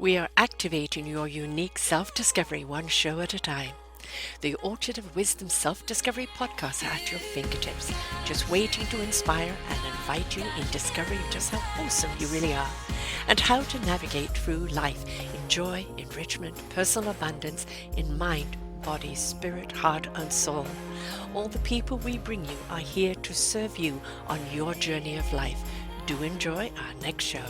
We are activating your unique self-discovery one show at a time. The Orchard of Wisdom Self-Discovery podcast are at your fingertips, just waiting to inspire and invite you in discovering just how awesome you really are and how to navigate through life in joy, enrichment, personal abundance, in mind, body, spirit, heart, and soul. All the people we bring you are here to serve you on your journey of life. Do enjoy our next show.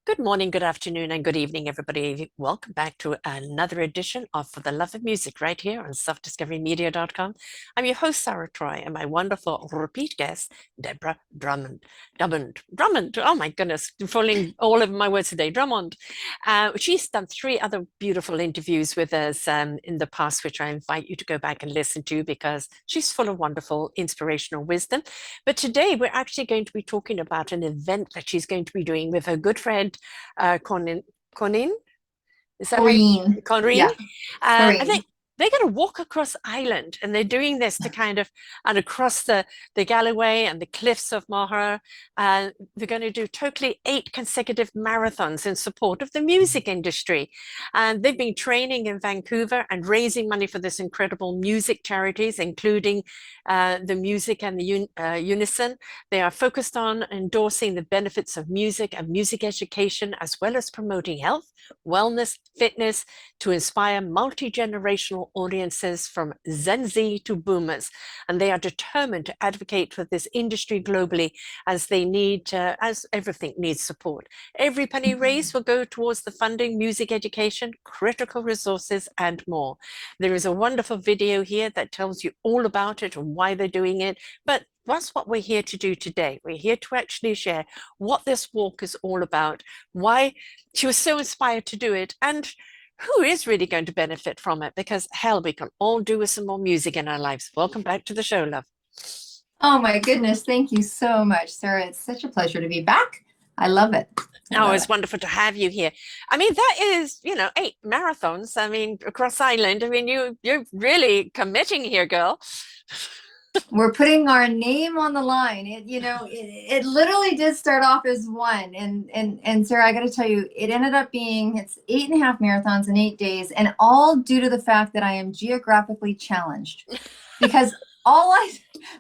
Good morning, good afternoon, and good evening, everybody. Welcome back to another edition of For the Love of Music right here on selfdiscoverymedia.com. I'm your host, Sarah Troy, and my wonderful repeat guest, Deborah Drummond. Drummond, oh my goodness, falling all over my words today, Drummond. She's done 3 other beautiful interviews with us in the past, which I invite you to go back and listen to because she's full of wonderful inspirational wisdom. But today we're actually going to be talking about an event that she's going to be doing with her good friend, Corinne, is that Corinne. Corinne? Yeah, I Corinne. think they're going to walk across Ireland, and they're doing this to kind of, and across the Galway and the Cliffs of Moher. They're going to do totally 8 consecutive marathons in support of the music industry. And they've been training in Vancouver and raising money for this incredible music charities, including the music and the Unison. They are focused on endorsing the benefits of music and music education, as well as promoting health, wellness, fitness, to inspire multi-generational audiences from Gen Z to boomers. And they are determined to advocate for this industry globally, as they need, as everything needs support. Every penny raised will go towards the funding, music education, critical resources, and more. There is a wonderful video here that tells you all about it and why they're doing it. But that's what we're here to do today. We're here to actually share what this walk is all about, why she was so inspired to do it, and who is really going to benefit from it, because hell, we can all do with some more music in our lives. Welcome back to the show, love. Oh my goodness, thank you so much, Sarah. It's such a pleasure to be back. I love it. Oh, it's wonderful to have you here. I mean, that is, 8 marathons. I mean, across Ireland. I mean, you're really committing here, girl. We're putting our name on the line. It literally did start off as one. And Sarah, I got to tell you, it ended up being, it's 8.5 marathons in 8 days, and all due to the fact that I am geographically challenged. Because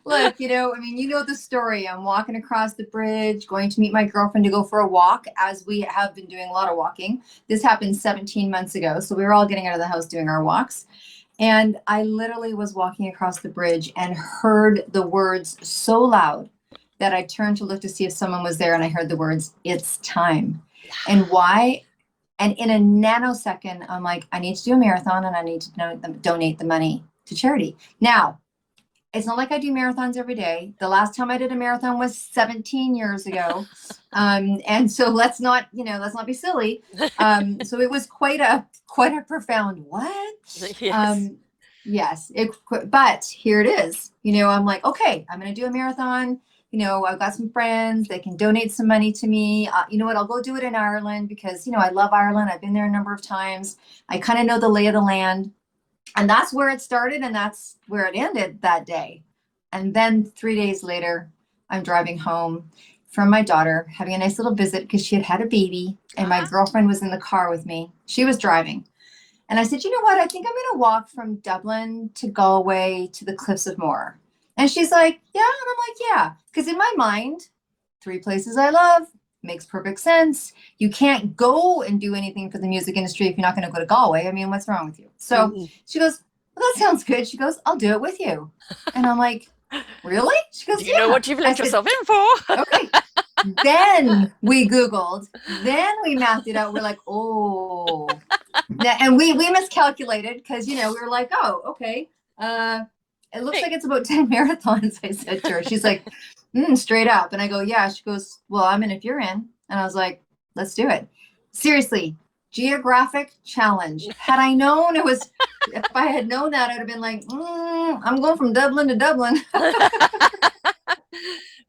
look, you know the story. I'm walking across the bridge, going to meet my girlfriend to go for a walk, as we have been doing a lot of walking. This happened 17 months ago. So we were all getting out of the house doing our walks. And I literally was walking across the bridge and heard the words so loud that I turned to look to see if someone was there. And I heard the words, "It's time." And why? And in a nanosecond, I'm like, I need to do a marathon and I need to donate the money to charity. Now, it's not like I do marathons every day. The last time I did a marathon was 17 years ago. And so let's not be silly. So it was quite a profound what? Yes. Yes, but here it is. I'm like, okay, I'm going to do a marathon. I've got some friends, they can donate some money to me. You know what? I'll go do it in Ireland because, I love Ireland. I've been there a number of times. I kind of know the lay of the land. And that's where it started, and that's where it ended that day. And then 3 days later, I'm driving home from my daughter, having a nice little visit because she had had a baby, and my girlfriend was in the car with me. She was driving. And I said, you know what? I think I'm going to walk from Dublin to Galway to the Cliffs of Moher. And she's like, yeah. And I'm like, yeah. Because in my mind, 3 places I love, makes perfect sense. You can't go and do anything for the music industry if you're not going to go to Galway. I mean, what's wrong with you? So she goes, well, that sounds good. She goes, I'll do it with you. And I'm like, really? She goes, Do you know what you've let yourself in for? Okay. Then we Googled, then we mapped it out. We're like, oh, and we miscalculated because, we were like, oh, okay. It looks like it's about 10 marathons. I said to her, she's like, straight up. And I go, yeah. She goes, well, I'm in if you're in. And I was like, let's do it. Seriously, geographic challenge. Had I known if I had known that, I'd have been like, I'm going from Dublin to Dublin.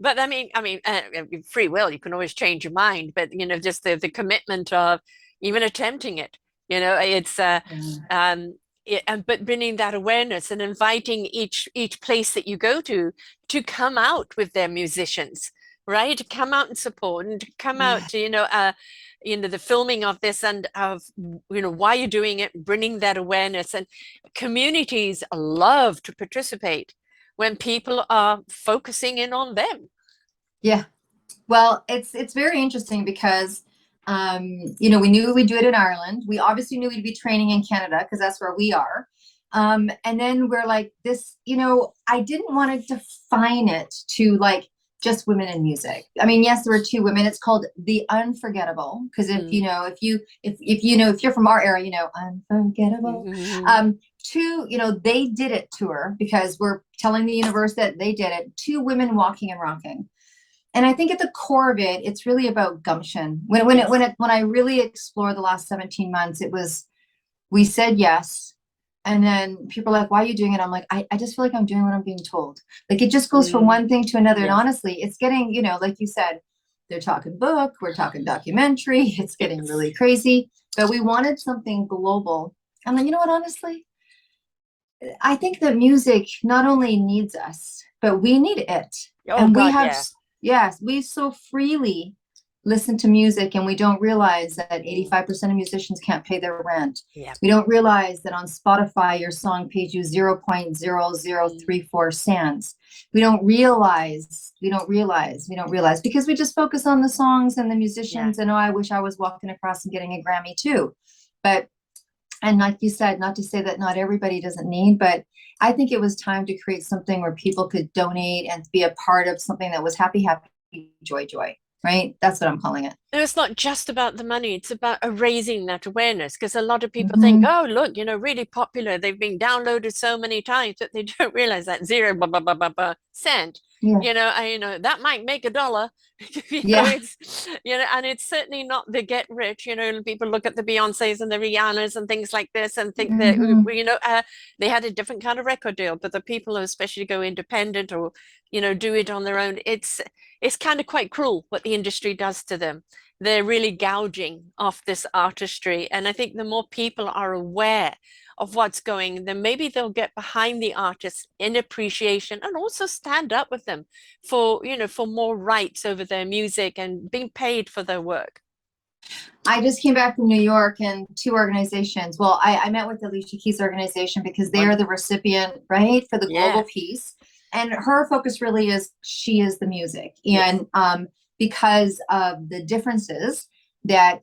But I mean, free will, you can always change your mind, but just the commitment of even attempting it, it's but bringing that awareness and inviting each place that you go to come out with their musicians, right? To come out and support and to come out Yeah. to, the filming of this and of, why you're doing it, bringing that awareness. And communities love to participate when people are focusing in on them. Yeah. Well, it's very interesting because we knew we'd do it in Ireland. We obviously knew we'd be training in Canada because that's where we are. And then we're like this, I didn't want to define it to like just women in music. I mean, yes, there were two women. It's called The Unforgettable because if you're from our area, Unforgettable. Mhm. Two, they did it tour because we're telling the universe that they did it. Two women walking and rocking. And I think at the core of it, it's really about gumption. Yes. When I really explored the last 17 months, it was, we said yes. And then people are like, why are you doing it? I'm like, I just feel like I'm doing what I'm being told. Like it just goes from Mm, one thing to another. And yes. honestly, it's getting, like you said, they're talking book, we're talking documentary. It's getting Yes. really crazy. But we wanted something global. And then, you know what, honestly, I think that music not only needs us, but we need it. Oh And we God, have, yeah. yes, we so freely listen to music and we don't realize that Mm, 85% of musicians can't pay their rent. yeah. We don't realize that on Spotify, your song pays you Mm, 0.0034 cents. We don't realize because we just focus on the songs and the yeah. musicians. And oh, I wish I was walking across and getting a Grammy too. But and like you said, not to say that not everybody doesn't need, but I think it was time to create something where people could donate and be a part of something that was happy, happy, joy, joy, right? That's what I'm calling it. And it's not just about the money, it's about raising that awareness because a lot of people think, Mm-hmm. oh, look, really popular. They've been downloaded so many times that they don't realize that zero blah, blah, blah, blah, blah, cent, Yeah. that might make a dollar. Yeah. And it's certainly not the get rich. People look at the Beyoncés and the Rihannas and things like this and think that, Mm-hmm. they had a different kind of record deal. But the people who especially go independent or, do it on their own, it's kind of quite cruel what the industry does to them. They're really gouging off this artistry. And I think the more people are aware of what's going, then maybe they'll get behind the artists in appreciation and also stand up with them for more rights over their music and being paid for their work. I just came back from New York and two organizations. Well, I met with the Alicia Keys organization because they are the Wonderful. recipient, right, for the global Yes. peace. And her focus really is she is the music. Yes. And because of the differences that,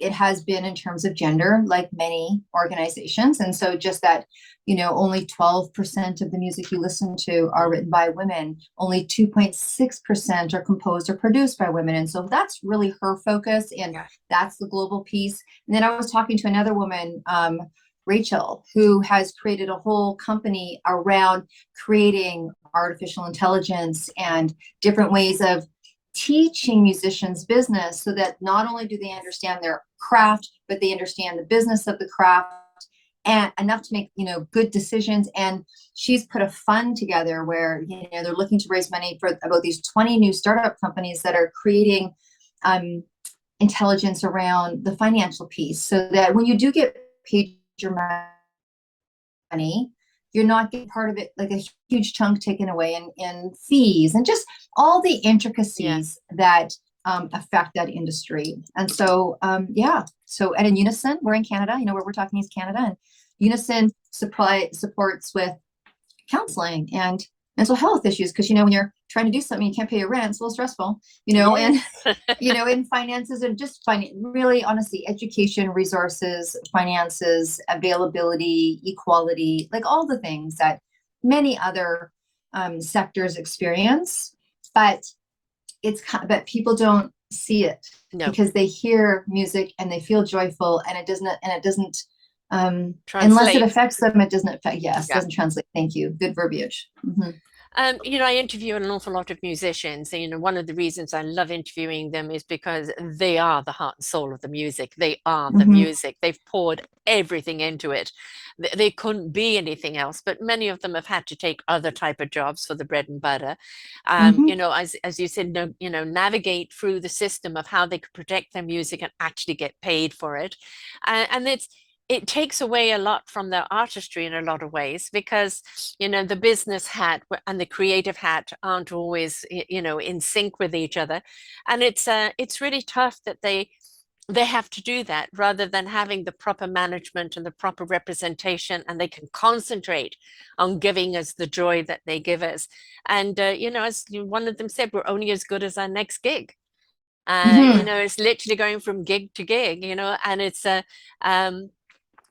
it has been in terms of gender, like many organizations. And so just that, only 12% of the music you listen to are written by women, only 2.6% are composed or produced by women. And so that's really her focus. And Yeah. that's the global piece. And then I was talking to another woman, Rachel, who has created a whole company around creating artificial intelligence and different ways of teaching musicians business so that not only do they understand their craft, but they understand the business of the craft and enough to make good decisions. And she's put a fund together where they're looking to raise money for about these 20 new startup companies that are creating intelligence around the financial piece so that when you do get paid your money, you're not getting part of it like a huge chunk taken away in fees and just all the Yeah. intricacies that affect that industry. And so, yeah. So, and in Unison, we're in Canada, where we're talking is Canada, and Unison supports with counseling and mental health issues because when you're trying to do something you can't pay your rent, it's a little stressful, and Yes. in finances and just really honestly education, resources, finances, availability, equality, like all the things that many other sectors experience, but but people don't see it No. because they hear music and they feel joyful and it doesn't unless it Translate. affects them, it doesn't affect. Yes, Yeah. doesn't translate. Thank you, good verbiage. Mm-hmm. I interview an awful lot of musicians, and one of the reasons I love interviewing them is because they are the heart and soul of the music. They are the Mm-hmm. music. They've poured everything into it. They couldn't be anything else, but many of them have had to take other type of jobs for the bread and butter. Mm-hmm. As you said, no, navigate through the system of how they could protect their music and actually get paid for it. And it takes away a lot from their artistry in a lot of ways because, you know, the business hat and the creative hat aren't always, you know, in sync with each other. And it's really tough that they have to do that rather than having the proper management and the proper representation, and they can concentrate on giving us the joy that they give us. And, you know, as one of them said, we're only as good as our next gig. You Mhm. know, it's literally going from gig to gig, you know, and it's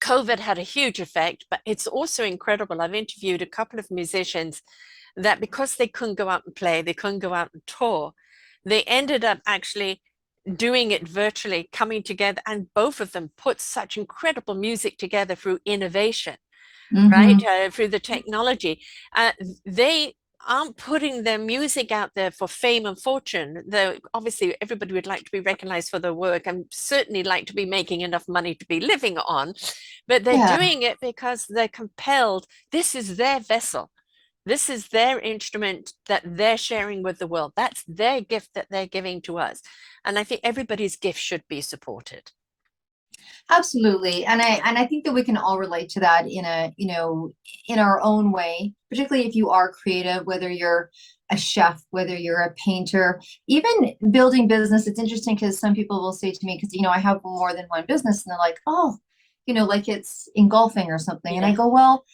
COVID had a huge effect, but it's also incredible. I've interviewed a couple of musicians that because they couldn't go out and play, they couldn't go out and tour, they ended up actually doing it virtually, coming together, and both of them put such incredible music together through innovation, right? Mhm. Through the technology. They aren't putting their music out there for fame and fortune, though obviously everybody would like to be recognized for their work and certainly like to be making enough money to be living on, but they're Yeah. doing it because they're compelled. This is their vessel. This is their instrument that they're sharing with the world. That's their gift that they're giving to us. And I think everybody's gift should be supported. Absolutely. And I think that we can all relate to that in a, you know, in our own way, particularly if you are creative, whether you're a chef, whether you're a painter, even building business. It's interesting because some people will say to me, because, you know, I have more than one business, and they're like, oh, you know, like it's engulfing or something. And I Yeah. go, well,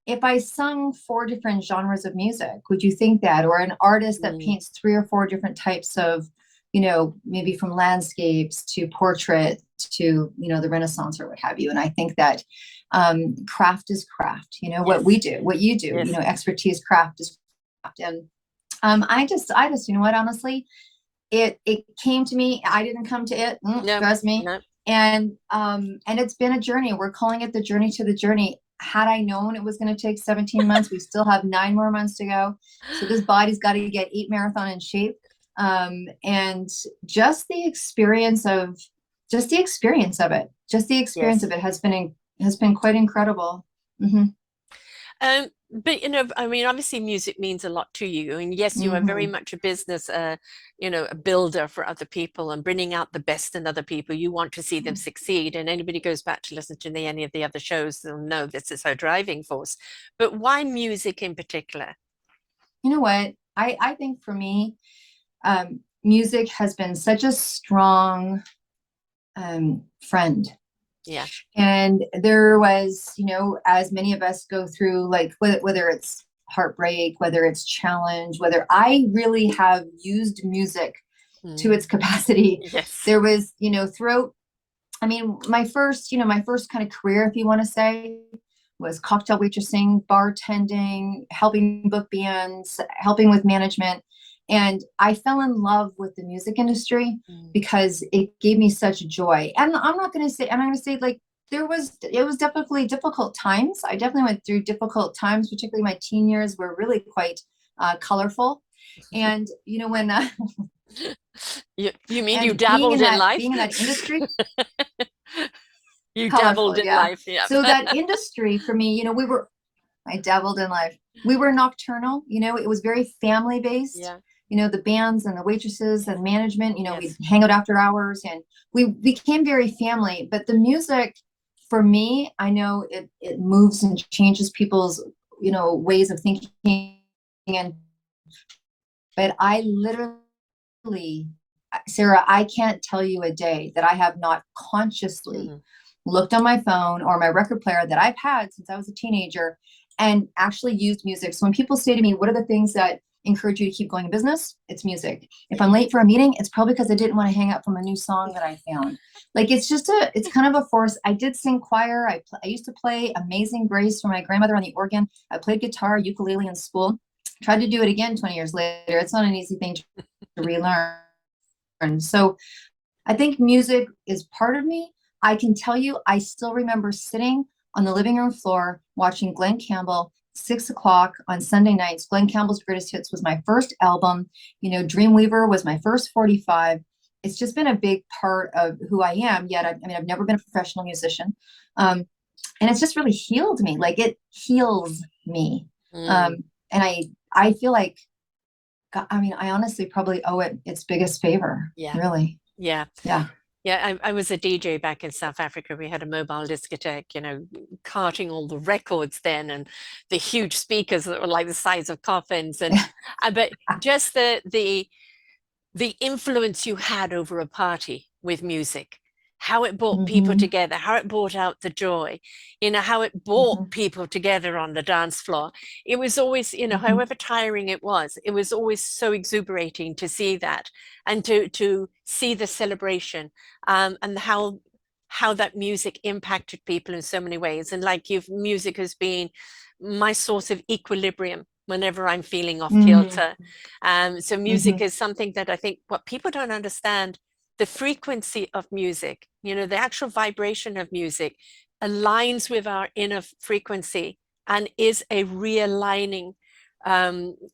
if I sung four different genres of music, would you think that? Or an artist that Mm, paints three or four different types of, you know, maybe from landscapes to portrait to, you know, the Renaissance or what have you. And I think that craft is craft, you know, what we yes. do, what you do, you Yes. know, expertise, craft is craft. And I just, you know what, honestly, it came to me. I didn't come to it, No, trust me. no. And it's been a journey. We're calling it the journey to the journey. Had I known it was going to take 17 months, we still have 9 more months to go. So this body's got to get 8 marathon in shape. And just the experience of just the experience of it, just the experience Yes. of it has been quite incredible. Hmm. But you know, I mean, obviously music means a lot to you. And yes, you are very Hmm. much a business, you know, a builder for other people and bringing out the best in other people. You want to see them succeed. And anybody goes back to listen to any of the other shows, they'll know this is her driving force. But why music in particular? You know what? I think for me, music has been such a strong friend. Yeah. And there was, you know, as many of us go through, like whether it's heartbreak, whether it's challenge, whether I really have used music to its Mm, capacity. yes. There was, you know, throughout, I mean, my first, you know, my first kind of career, if you want to say, was cocktail waitressing, bartending, helping book bands, helping with management. And I fell in love with the music industry Mm, because it gave me such joy. And I'm not going to say, I'm going to say like, it was definitely difficult times. I definitely went through difficult times, particularly my teen years were really quite colorful. And, you know, when, you mean you and dabbled in being life? in that industry, You colorful, dabbled in yeah. life, yeah. So that industry for me, you know, I dabbled in life. We were nocturnal, you know, it was very family based. Yeah. You know, the bands and the waitresses Yes. and management, you know, we'd Yes. hang out after hours and we became very family. But the music, for me, I know it moves and changes people's, you know, ways of thinking. And but I literally, Sarah, I can't tell you a day that I have not consciously Mhm. looked on my phone or my record player that I've had since I was a teenager and actually used music. So when people say to me, what are the things that encourage you to keep going in business? It's music. If Yeah. I'm late for a meeting, it's probably because I didn't want to hang up from a new song that I found. Like it's kind of a force. I did sing choir. I used to play Amazing Grace for my grandmother on the organ. I played guitar, ukulele in school. Tried to do it again 20 years later. It's not an easy thing to relearn. So I think music is part of me. I can tell you, I still remember sitting on the living room floor watching Glenn Campbell, 6 o'clock on Sunday nights. Glenn Campbell's Greatest Hits was my first album. You know, Dreamweaver was my first 45. It's just been a big part of who I am. Yet, I mean, I've never been a professional musician. Um, and it's just really healed me. Like it heals me. Um, Mm, and I feel like, God, I mean, I honestly probably owe it its biggest favor. yeah. Really. Yeah. Yeah. Yeah, I was a DJ back in South Africa. We had a mobile discotheque, carting all the records then, and the huge speakers that were like the size of coffins, and but just the influence you had over a party with music, how it brought people Hmm. together, how it brought out the joy, how it brought Hmm. people together on the dance floor. It was always, Hmm. however tiring it was always so exuberating to see that and to see the celebration, and how that music impacted people in so many ways. And like music has been my source of equilibrium whenever I'm feeling off Hmm. kilter. So music Hmm. is something that I think what people don't understand, the frequency of music, the actual vibration of music aligns with our inner frequency and is a realigning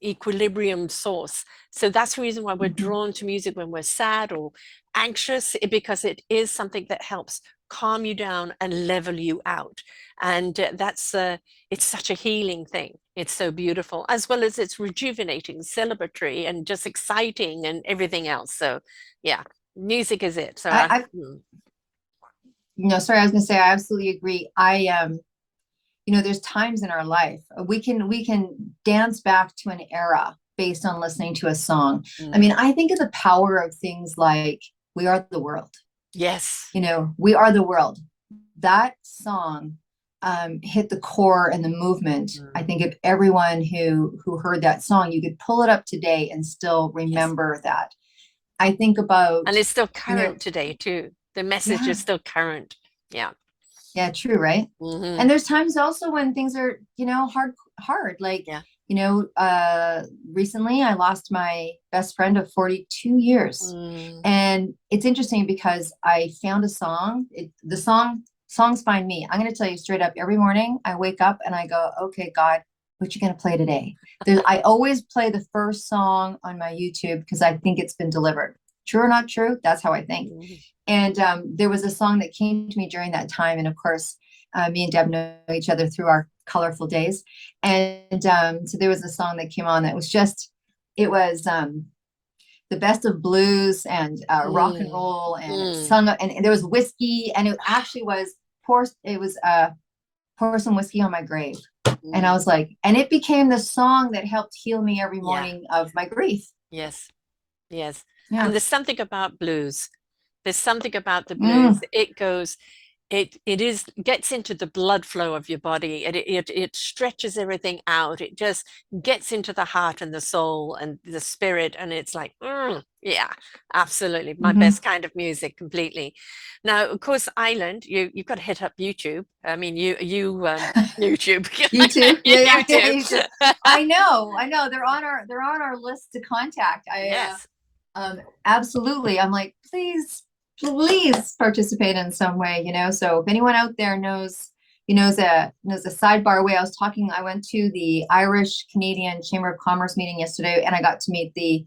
equilibrium source. So that's the reason why we're Hmm. drawn to music when we're sad or anxious, because it is something that helps calm you down and level you out. And it's such a healing thing. It's so beautiful, as well as it's rejuvenating, celebratory, and just exciting and everything else. So, yeah, music is it. So, I no, sorry, I was gonna say I absolutely agree. There's times in our life we can dance back to an era based on listening to a song. I mean, mm, I think of the power of things like "We Are the World." yes, We Are the World. That song hit the core and the movement. I mm, think of everyone who heard that song, you could pull it up today and still yes, remember that. I think about, and it's still you know, current today too. The message is yeah, still current. Yeah. yeah, true, right? Hmm. And there's times also when things are, hard. Like, Yeah. recently I lost my best friend of 42 years. Mm, And it's interesting because I found a song. Songs find me. I'm going to tell you straight up, every morning I wake up and I go, okay, God, what you going to play today? I always play the first song on my YouTube because I think it's been delivered. True or not true? That's how I think. mm, And there was a song that came to me during that time. And of course, me and Deb know each other through our colorful days. And so there was a song that came on that was just, it was the best of blues and rock and mm, roll. And it was mm. sung, and there was whiskey. And it actually was, pour some whiskey on my grave. And I Mm. was like, and it became the song that helped heal me every Yeah. morning of my grief. Yes. Yes. And Yeah. there's something about blues. There's something about the blues. Mm. It gets into the blood flow of your body. It stretches everything out. It just gets into the heart and the soul and the spirit. And it's like, yeah, absolutely. My Hmm. best kind of music completely. Now, of course, Ireland, you've got to hit up YouTube. I mean, YouTube. You too. Yeah, yeah, YouTube. you too. I know. They're on our list to contact. Yes. Absolutely. I'm like, please participate in some way. So if anyone out there knows a sidebar way, I went to the Irish Canadian Chamber of Commerce meeting yesterday, and I got to meet the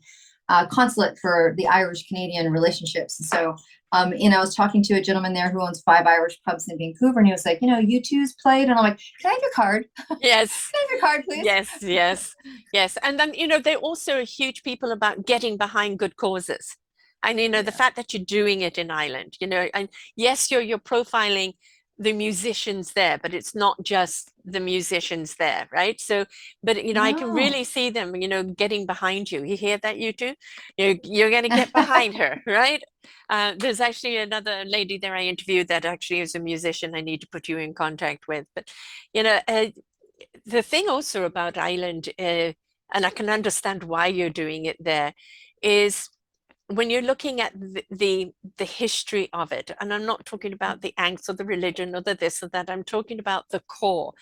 consulate for the Irish Canadian relationships. So I was talking to a gentleman there who owns 5 Irish pubs in Vancouver, and he was like, U2's played, and I'm like, can I have your card? Can Yes. I have your card, please? Yes, yes, yes. And then, they're also huge people about getting behind good causes. And, the Yeah. fact that you're doing it in Ireland, and yes, you're profiling the musicians there, but it's not just the musicians there, right? So, but, I can No. really see them, getting behind you. You hear that, you two? You're going to get behind her, right? There's actually another lady there I interviewed that actually is a musician I need to put you in contact with. But, you know, uh, the thing also about Ireland, and I can understand why you're doing it there, is when you're looking at the history of it, and I'm not talking about the angst or the religion or the this or that, I'm talking about the core,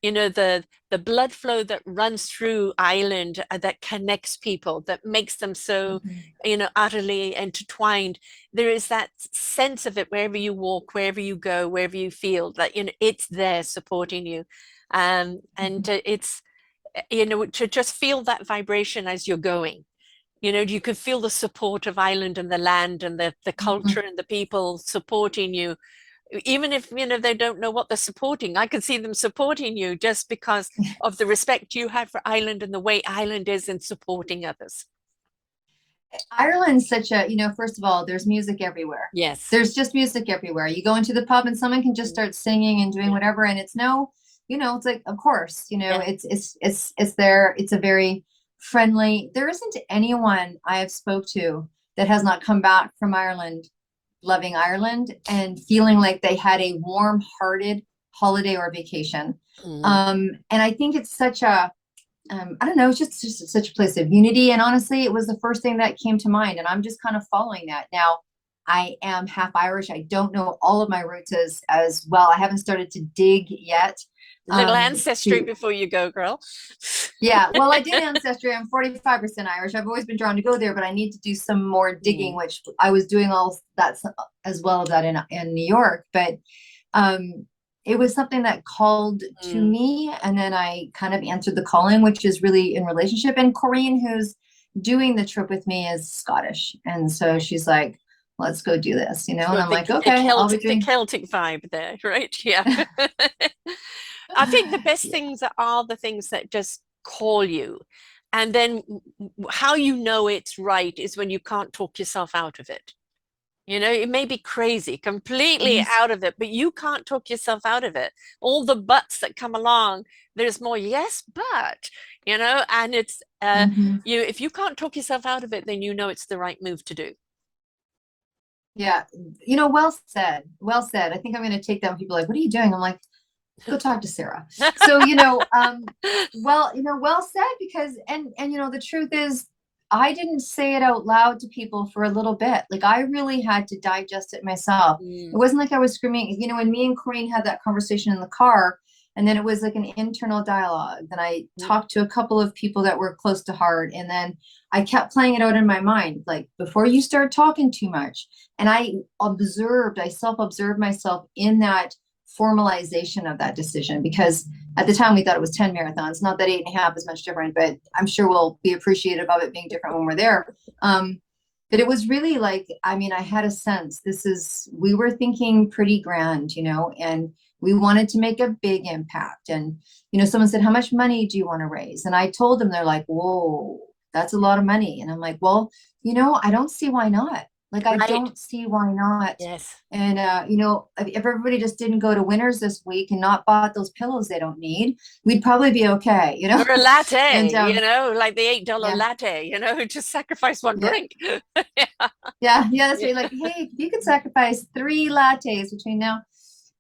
the blood flow that runs through Ireland, that connects people, that makes them so, Mhm. utterly intertwined. There is that sense of it wherever you walk, wherever you go, wherever you feel that, it's there supporting you. And Mhm. it's, to just feel that vibration as you're going. You could feel the support of Ireland and the land and the culture Mhm. and the people supporting you. Even if, they don't know what they're supporting, I can see them supporting you just because of the respect you have for Ireland and the way Ireland is in supporting others. Ireland's such a, first of all, there's music everywhere. Yes. There's just music everywhere. You go into the pub and someone can just start singing and doing Yeah. whatever. And it's no, it's like, of course, Yeah. it's there. It's a very friendly, there isn't anyone I have spoke to that has not come back from Ireland, loving Ireland and feeling like they had a warm-hearted holiday or vacation. And I think it's such a, I don't know, it's just such a place of unity. And honestly, it was the first thing that came to mind. And I'm just kind of following that. Now, I am half Irish. I don't know all of my roots as well. I haven't started to dig yet. Little ancestry before you go, girl. Yeah, well, I did ancestry. I'm 45% Irish. I've always been drawn to go there, but I need to do some more digging, which I was doing all that as well as that in New York. But it was something that called to me, and then I kind of answered the calling, which is really in relationship. And Corinne, who's doing the trip with me, is Scottish, and so she's like, let's go do this, and I'm like, okay, I'll be doing the Celtic vibe there, right? Yeah. I think the best things are the things that just call you. And then how you know it's right is when you can't talk yourself out of it. It may be crazy, completely out of it, but you can't talk yourself out of it. All the buts that come along, there's more yes, but, and it's if you can't talk yourself out of it, then it's the right move to do. Yeah, well said. Well said. I think I'm going to take that when people are like, what are you doing? I'm like, go talk to Sarah. So, well said, because, and, the truth is, I didn't say it out loud to people for a little bit. Like, I really had to digest it myself. It wasn't like I was screaming, when me and Corinne had that conversation in the car, and then it was like an internal dialogue. Then I talked to a couple of people that were close to heart. And then I kept playing it out in my mind, like, before you start talking too much. And I self-observed myself in that formalization of that decision, because at the time we thought it was 10 marathons. Not that 8.5 is much different, but I'm sure we'll be appreciative of it being different when we're there. But it was really like, I had a sense we were thinking pretty grand, and we wanted to make a big impact. And, someone said, how much money do you want to raise? And I told them, they're like, whoa, that's a lot of money. And I'm like, well, I don't see why not. Like, I don't see why not. Yes. And, if everybody just didn't go to Winners this week and not bought those pillows they don't need, we'd probably be okay, Or a latte, and, like the $8 latte, just sacrifice one drink. Yeah, that's right. Like, hey, you could sacrifice 3 lattes between now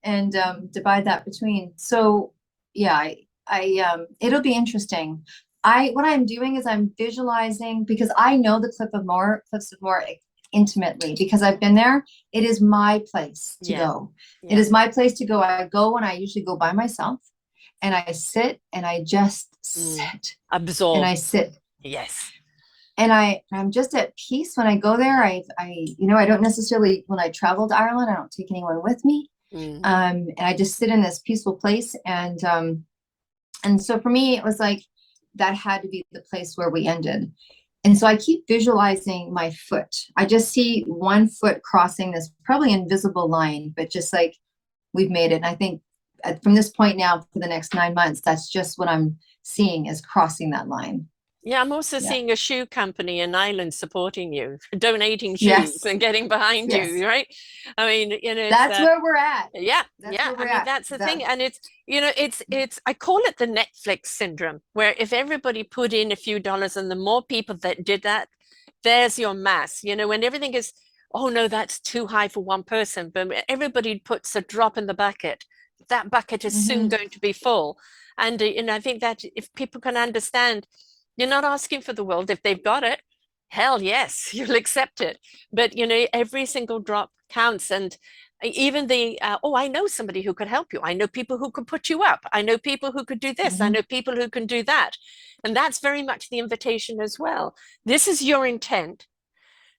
and divide that between. So, yeah, I it'll be interesting. What I'm doing is I'm visualizing, because I know the Cliffs of Moher intimately, because I've been there. It is my place to go. It is my place to go. I go, and I usually go by myself, and I sit, and I just sit, absorb, and I sit. Yes. And I'm just at peace when I go there. I don't necessarily, when I travel to Ireland, I don't take anyone with me. And I just sit in this peaceful place. And so for me, it was like, that had to be the place where we ended. And so I keep visualizing my foot. I just see one foot crossing this probably invisible line, but just like, we've made it. And I think from this point now for the next 9 months, that's just what I'm seeing, is crossing that line. Yeah, I'm also seeing a shoe company in Ireland supporting you, donating shoes and getting behind you, right? That's where we're at. Yeah, that's the thing. And it's I call it the Netflix syndrome, where if everybody put in a few dollars, and the more people that did that, there's your mass. When everything is, oh no, that's too high for one person, but everybody puts a drop in the bucket, that bucket is soon going to be full. And I think that if people can understand, you're not asking for the world. If they've got it, hell yes, you'll accept it. But every single drop counts. And even I know somebody who could help you. I know people who could put you up. I know people who could do this. I know people who can do that. And that's very much the invitation as well. This is your intent,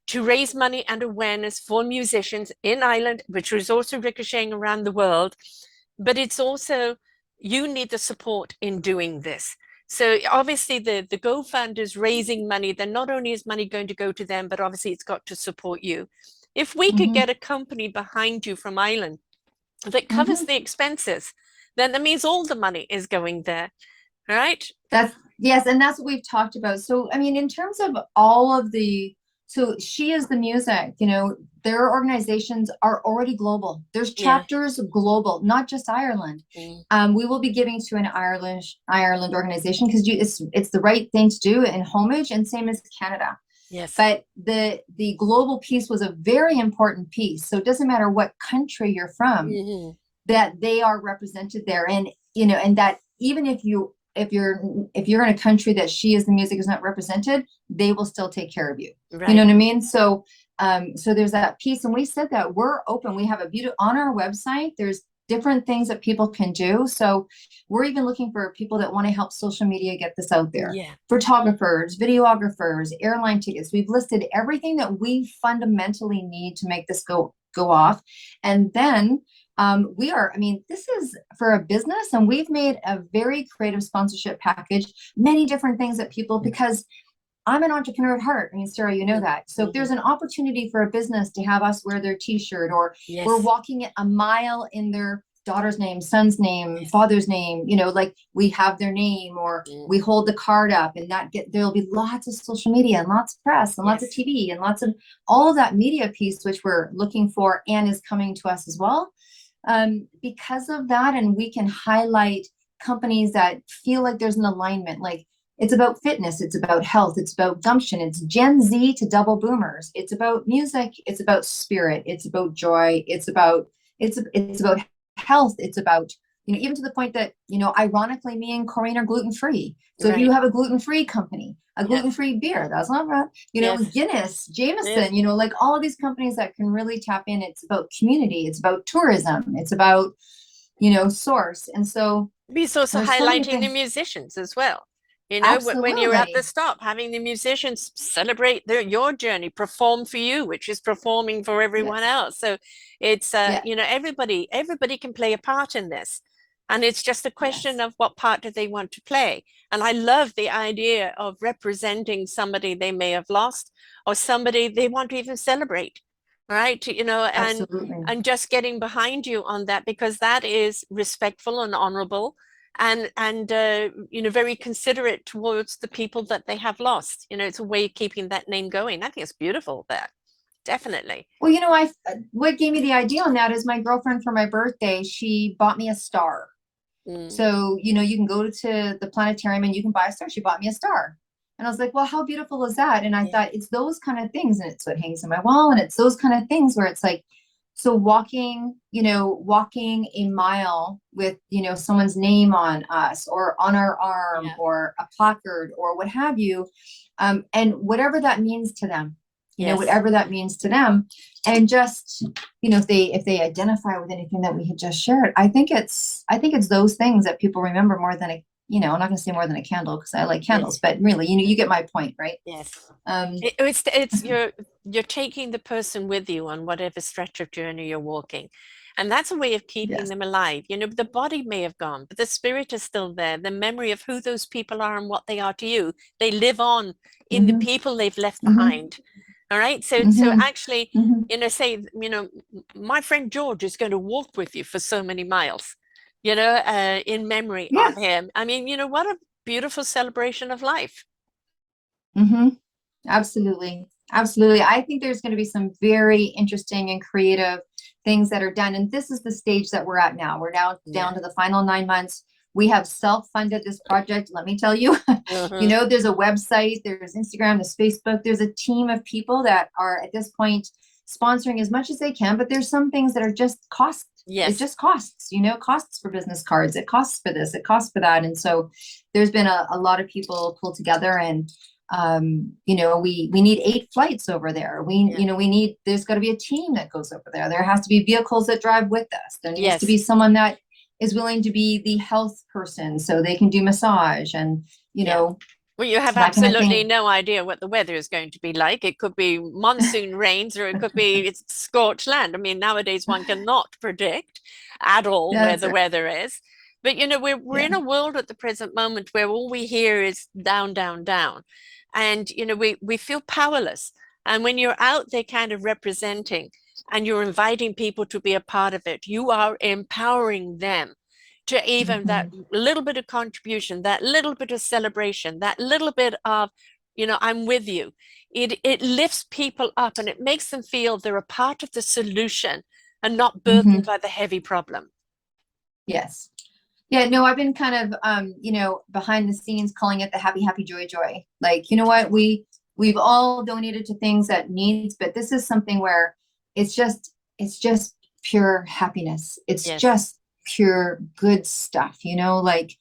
to raise money and awareness for musicians in Ireland, which is also ricocheting around the world. But it's also, you need the support in doing this. So obviously the GoFund is raising money. Then not only is money going to go to them, but obviously it's got to support you. If we could get a company behind you from Ireland that covers the expenses, then that means all the money is going there, right? Yes, and that's what we've talked about. So, in terms of all of the So She is the Music, their organizations are already global. There's Yeah. chapters global, not just Ireland. We will be giving to an Ireland organization because it's the right thing to do in homage, and same as Canada. Yes. But the global piece was a very important piece. So it doesn't matter what country you're from, that they are represented there. And and that even if you're in a country that She is the Music is not represented, they will still take care of you. Right. You know what I mean? So there's that piece. And we said that we're open. We have on our website, there's different things that people can do. So we're even looking for people that want to help social media get this out there. Yeah. Photographers, videographers, airline tickets. We've listed everything that we fundamentally need to make this go off. And then this is for a business, and we've made a very creative sponsorship package, many different things that people, because I'm an entrepreneur at heart. I mean, Sarah, you know that. So if there's an opportunity for a business to have us wear their t-shirt, or we're walking a mile in their daughter's name, son's name, father's name, like we have their name, or we hold the card up, and there'll be lots of social media and lots of press and lots of TV and lots of all of that media piece, which we're looking for and is coming to us as well. Because of that, and we can highlight companies that feel like there's an alignment, like it's about fitness, it's about health, it's about gumption, it's Gen Z to double boomers, it's about music, it's about spirit, it's about joy, it's about health, it's about even to the point that ironically, me and Corinne are gluten-free. So if you have a gluten-free company, a gluten-free beer, that's not right, Guinness, Jameson, like all of these companies that can really tap in. It's about community, it's about tourism, it's about source. And so it's also highlighting the musicians as well. When you're at the stop, having the musicians celebrate your journey, perform for you, which is performing for everyone else. So it's everybody can play a part in this, and it's just a question of what part do they want to play. And I love the idea of representing somebody they may have lost, or somebody they want to even celebrate, right? And just getting behind you on that, because that is respectful and honorable, and very considerate towards the people that they have lost. It's a way of keeping that name going. I think it's beautiful there, definitely. Well, what gave me the idea on that is my girlfriend, for my birthday, she bought me a star. So you can go to the planetarium and you can buy a star. She bought me a star, and I was like, well, how beautiful is that? And I thought, it's those kind of things, and it's what hangs on my wall, and it's those kind of things where it's like, so walking a mile with, someone's name on us or on our arm or a placard or what have you. And whatever that means to them, whatever that means to them. And just, if they identify with anything that we had just shared, I think it's those things that people remember more than I'm not going to say more than a candle, because I like candles, but really, you get my point, right? Yes. It's you're taking the person with you on whatever stretch of journey you're walking. And that's a way of keeping them alive. The body may have gone, but the spirit is still there. The memory of who those people are and what they are to you, they live on in the people they've left behind. All right. So actually, say, my friend George is going to walk with you for so many miles, in memory of him. I mean, what a beautiful celebration of life. Absolutely. Absolutely. I think there's going to be some very interesting and creative things that are done. And this is the stage that we're at now. We're now down to the final 9 months. We have self-funded this project. Let me tell you, there's a website, there's Instagram, there's Facebook, there's a team of people that are at this point sponsoring as much as they can, but there's some things that are just costs. It just costs, costs for business cards. It costs for this, it costs for that. And so there's been a lot of people pulled together, and we need 8 flights over there. There's got to be a team that goes over there. There has to be vehicles that drive with us. There needs to be someone that is willing to be the health person, so they can do massage and, well, you have absolutely no idea what the weather is going to be like. It could be monsoon rains, or it could be scorched land. I mean, nowadays one cannot predict at all where the weather is. But, we're in a world at the present moment where all we hear is down, down, down. And, we feel powerless. And when you're out there kind of representing and you're inviting people to be a part of it, you are empowering them to even that little bit of contribution, that little bit of celebration, that little bit of I'm with you. It lifts people up and it makes them feel they're a part of the solution and not burdened by the heavy problem. Yes. Yeah, no, I've been kind of, behind the scenes calling it the happy, happy, joy, joy. Like, you know what, we've all donated to things that needs, but this is something where it's just pure happiness. It's Yes. just pure good stuff, like,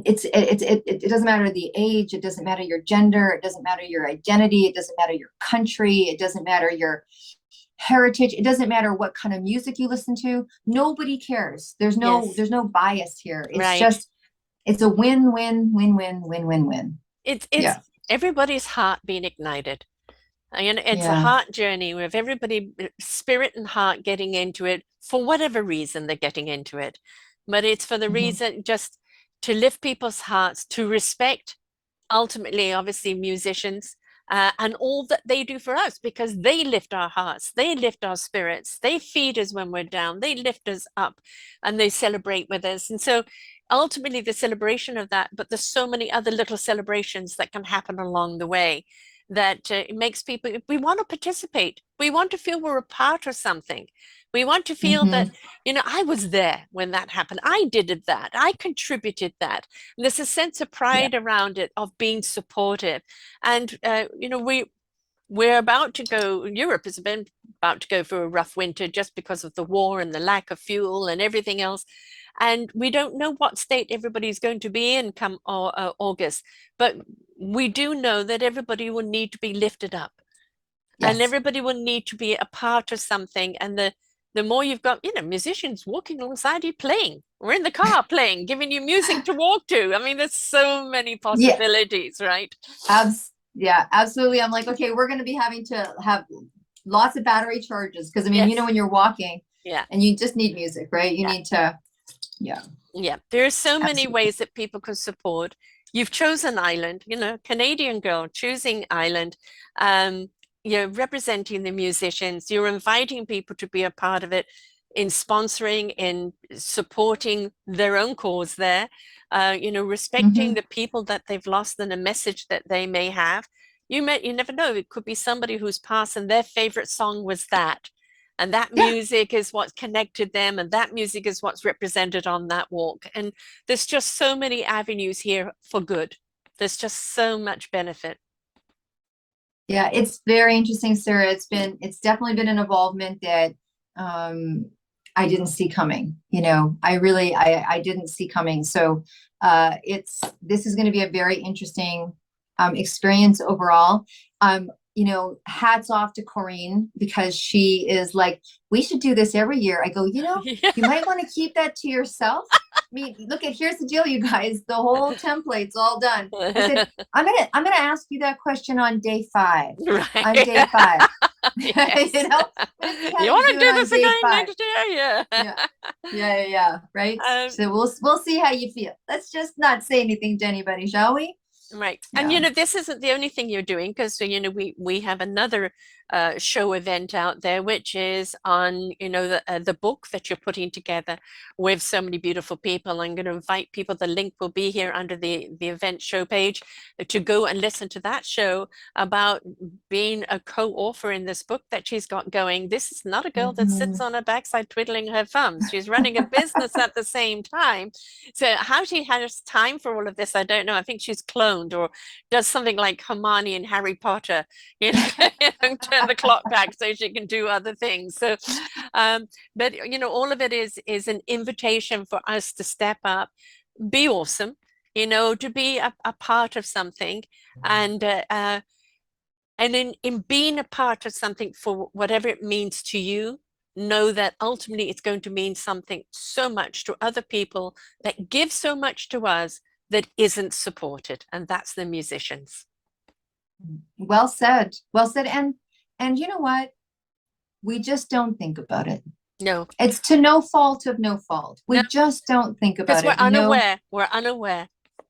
it doesn't matter the age, it doesn't matter your gender, it doesn't matter your identity, it doesn't matter your country, it doesn't matter your heritage, it doesn't matter what kind of music you listen to. Nobody cares. There's Yes. no bias here. It's Right. just, it's a win win win win win win win. It's Yeah. everybody's heart being ignited. And it's a Yeah. heart journey with everybody, spirit and heart getting into it for whatever reason they're getting into it. But it's for the reason just to lift people's hearts, to respect ultimately, obviously, musicians and all that they do for us, because they lift our hearts, they lift our spirits, they feed us when we're down, they lift us up, and they celebrate with us. And so ultimately the celebration of that, but there's so many other little celebrations that can happen along the way that it makes people, we want to participate, we want to feel we're a part of something, we want to feel that, I was there when that happened, I did that, I contributed that. And there's a sense of pride around it, of being supportive. And we're about to go, Europe has been about to go for a rough winter just because of the war and the lack of fuel and everything else. And we don't know what state everybody's going to be in come August, but we do know that everybody will need to be lifted up, and everybody will need to be a part of something. And the more you've got, musicians walking alongside you playing, or in the car playing, giving you music to walk to. I mean, there's so many possibilities, right? Yeah, absolutely. I'm like, okay, we're going to be having to have lots of battery charges because, when you're walking and you just need music, right? You need to, Yeah, there are so many ways that people can support. You've chosen Ireland, Canadian girl choosing Ireland, you're representing the musicians, you're inviting people to be a part of it, in sponsoring, in supporting their own cause there, respecting the people that they've lost and the message that they may have. You never know, it could be somebody who's passed and their favorite song was that. And that music is what's connected them, and that music is what's represented on that walk. And there's just so many avenues here for good. There's just so much benefit. Yeah, it's very interesting, Sarah. It's definitely been an involvement that I didn't see coming. I didn't see coming. So this is going to be a very interesting experience overall. Hats off to Corinne, because she is like, we should do this every year. I go, you might want to keep that to yourself. Here's the deal, you guys, the whole template's all done. I said, I'm gonna ask you that question on day 5. Right. On day 5. Yes. You want to do this again next year? Yeah. Right. So we'll see how you feel. Let's just not say anything to anybody, shall we? Right. And this isn't the only thing you're doing, because we have another show event out there, which is on the book that you're putting together with so many beautiful people. I'm going to invite people, the link will be here under the event show page, to go and listen to that show about being a co-author in this book that she's got going. This is not a girl that sits on her backside twiddling her thumbs. She's running a business at the same time. So how she has time for all of this, I don't know. I think she's cloned or does something like Hermione and Harry Potter, turn the clock back so she can do other things. So, but all of it is an invitation for us to step up, be awesome, to be a part of something, and in being a part of something for whatever it means to you, know that ultimately it's going to mean something so much to other people that give so much to us that isn't supported, and that's the musicians. Well said. And you know what? We just don't think about it. No. It's to no fault of no fault. We just don't think about it. Because we're unaware. We're unaware,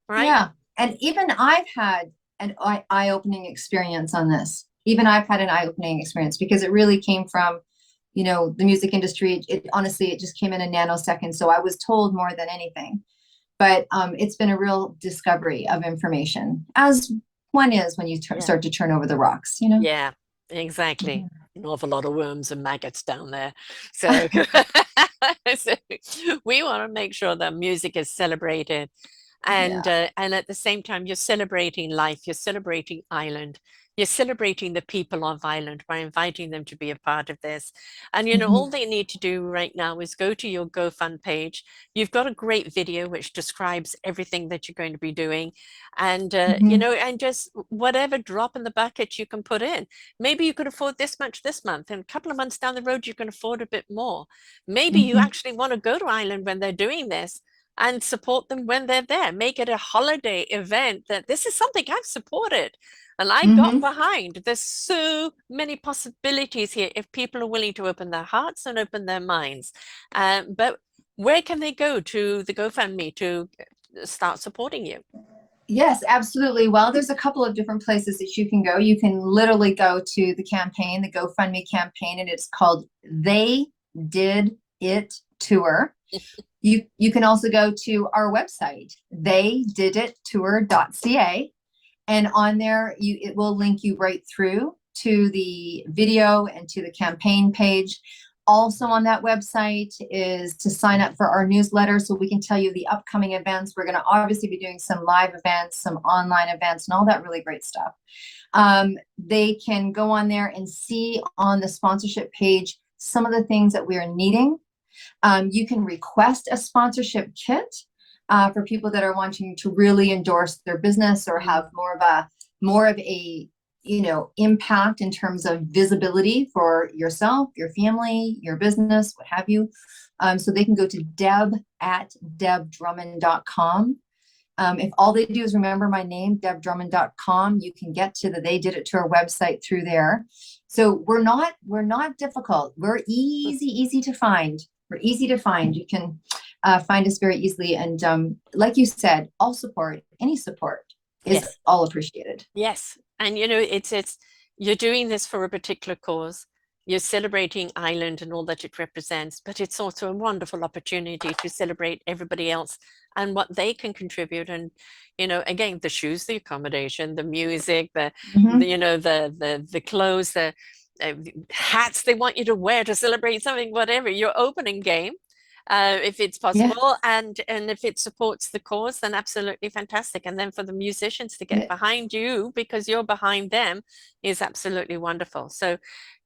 right? Yeah. And even I've had an eye-opening experience on this. Even I've had an eye-opening experience, because it really came from, the music industry. Honestly, it just came in a nanosecond. So I was told more than anything. But it's been a real discovery of information, as one is when you start to turn over the rocks, you know? Yeah, exactly. An awful lot of worms and maggots down there. So, so we want to make sure that music is celebrated. And at the same time, you're celebrating life, you're celebrating Ireland, you're celebrating the people of Ireland by inviting them to be a part of this. And you know, all they need to do right now is go to your GoFund page. You've got a great video which describes everything that you're going to be doing, and you know, and just whatever drop in the bucket you can put in. Maybe you could afford this much this month, and a couple of months down the road you can afford a bit more. Maybe you actually want to go to Ireland when they're doing this and support them when they're there. Make it a holiday event that this is something I've supported and I got behind. There's so many possibilities here if people are willing to open their hearts and open their minds. But where can they go to the GoFundMe to start supporting you? Yes, absolutely. Well, there's a couple of different places that you can go. You can literally go to the campaign, the GoFundMe campaign, and it's called They Did It Tour. You can also go to our website, theydidittour.ca, and on there it will link you right through to the video and to the campaign page. Also on that website is to sign up for our newsletter so we can tell you the upcoming events. We're going to obviously be doing some live events, some online events, and all that really great stuff. They can go on there and see on the sponsorship page some of the things that we're needing. You can request a sponsorship kit for people that are wanting to really endorse their business or have more of a impact in terms of visibility for yourself, your family, your business, what have you. So they can go to deb@debdrummond.com. If all they do is remember my name, debdrummond.com, you can get to the They Did It Tour website through there. So we're not difficult. We're easy to find. We're easy to find. You can find us very easily. And like you said, all support, any support is all appreciated. Yes. And you know, it's you're doing this for a particular cause. You're celebrating Ireland and all that it represents, but it's also a wonderful opportunity to celebrate everybody else and what they can contribute. And you know, again, the shoes, the accommodation, the music, the clothes, the hats they want you to wear to celebrate something, whatever, your opening game. If it's possible, and if it supports the cause, then absolutely fantastic. And then for the musicians to get behind you because you're behind them is absolutely wonderful. So,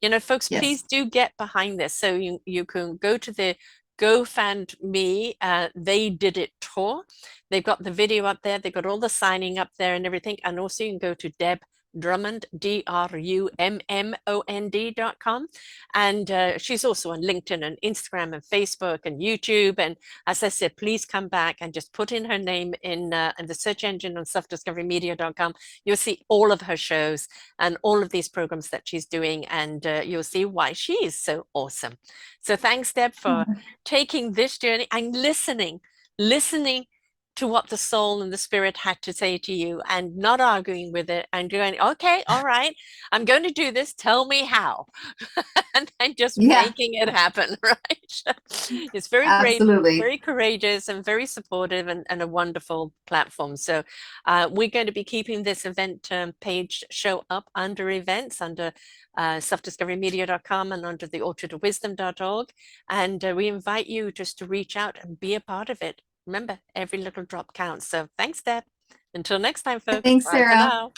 you know, folks, please do get behind this. So you can go to the GoFundMe, They Did It Tour. They've got the video up there. They've got all the signing up there and everything. And also you can go to Drummond, DRUMMOND.com. And she's also on LinkedIn and Instagram and Facebook and YouTube. And as I said, please come back and just put in her name in the search engine on selfdiscoverymedia.com. You'll see all of her shows and all of these programs that she's doing, and you'll see why she is so awesome. So thanks, Deb, for taking this journey and listening to what the soul and the spirit had to say to you, and not arguing with it and going, okay, all right, I'm going to do this, tell me how. and just making it happen, right? It's very brave, very courageous, and very supportive, and a wonderful platform. So we're going to be keeping this event page show up under events, under selfdiscoverymedia.com and under the orchardofwisdom.org. And we invite you just to reach out and be a part of it. Remember, every little drop counts. So thanks, Deb. Until next time, folks. Thanks, Sarah.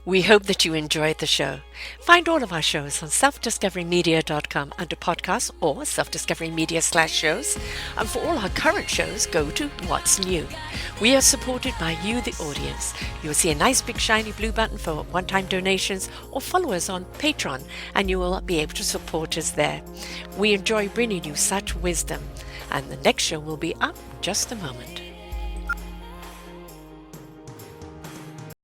We hope that you enjoyed the show. Find all of our shows on selfdiscoverymedia.com under podcasts or selfdiscoverymedia/shows. And for all our current shows, go to What's New. We are supported by you, the audience. You'll see a nice big shiny blue button for one-time donations, or follow us on Patreon and you will be able to support us there. We enjoy bringing you such wisdom. And the next show will be up in just a moment.